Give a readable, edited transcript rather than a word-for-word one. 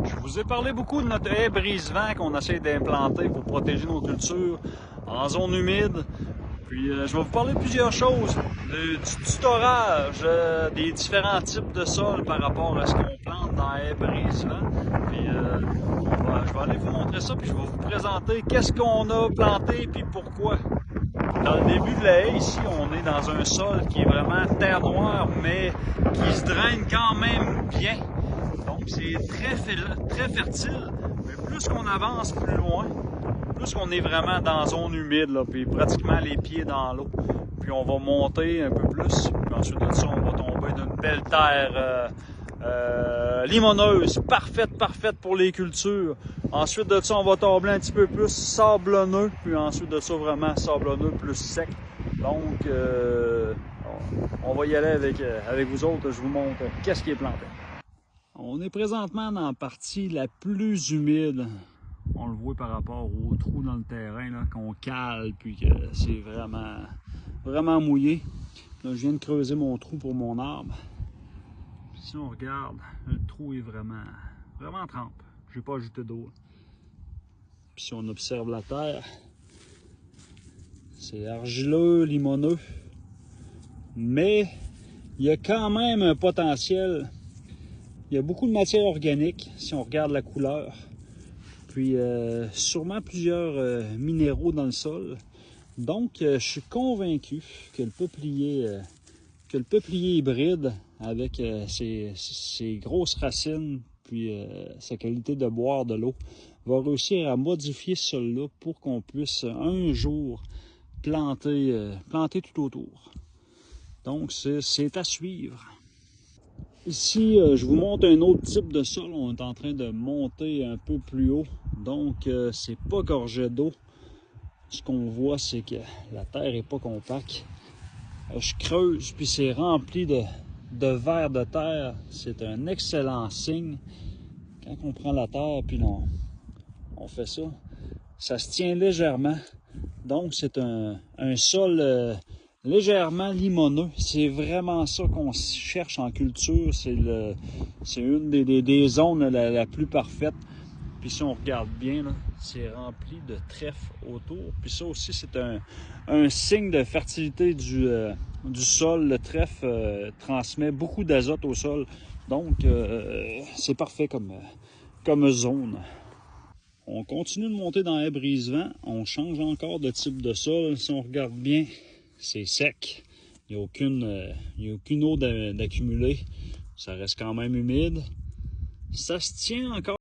Je vous ai parlé beaucoup de notre haie brise-vent qu'on essaie d'implanter pour protéger nos cultures en zone humide. Puis je vais vous parler de plusieurs choses, du tutorage, des différents types de sols par rapport à ce qu'on plante dans la haie brise-vent. Puis je vais aller vous montrer ça, puis je vais vous présenter qu'est-ce qu'on a planté puis pourquoi. Dans le début de la haie, ici, on est dans un sol qui est vraiment terre noire, mais qui se draine quand même bien. Donc c'est très fertile, mais plus qu'on avance plus loin, plus qu'on est vraiment dans la zone humide, là, puis pratiquement les pieds dans l'eau. Puis on va monter un peu plus, puis ensuite de ça, on va tomber d'une belle terre limoneuse, parfaite pour les cultures. Ensuite de ça, on va tomber un petit peu plus sablonneux, puis ensuite de ça, vraiment sablonneux plus sec. Donc, on va y aller avec vous autres, je vous montre qu'est-ce qui est planté. On est présentement dans la partie la plus humide. On le voit par rapport aux trous dans le terrain qu'on cale, puis que c'est vraiment mouillé. Là, je viens de creuser mon trou pour mon arbre. Puis si on regarde, le trou est vraiment trempe. Je n'ai pas ajouté d'eau. Puis si on observe la terre, c'est argileux, limoneux. Mais il y a quand même un potentiel. Il y a beaucoup de matière organique, si on regarde la couleur. Puis sûrement plusieurs minéraux dans le sol. Donc je suis convaincu que le peuplier hybride, avec ses grosses racines, puis sa qualité de boire de l'eau, va réussir à modifier ce sol-là pour qu'on puisse un jour planter tout autour. Donc c'est à suivre. Ici, je vous montre un autre type de sol. On est en train de monter un peu plus haut. Donc, c'est pas gorgé d'eau. Ce qu'on voit, c'est que la terre n'est pas compacte. Je creuse, puis c'est rempli de vers de terre. C'est un excellent signe. Quand on prend la terre, puis on fait ça, ça se tient légèrement. Donc, c'est un sol légèrement limoneux. C'est vraiment ça qu'on cherche en culture. C'est une des zones la plus parfaite. Puis si on regarde bien, c'est rempli de trèfle autour. Puis ça aussi, c'est un signe de fertilité du sol. Le trèfle transmet beaucoup d'azote au sol. Donc, c'est parfait comme zone. On continue de monter dans la brise-vent. On change encore de type de sol. Si on regarde bien, c'est sec. Il n'y a aucune eau d'accumuler. Ça reste quand même humide. Ça se tient encore.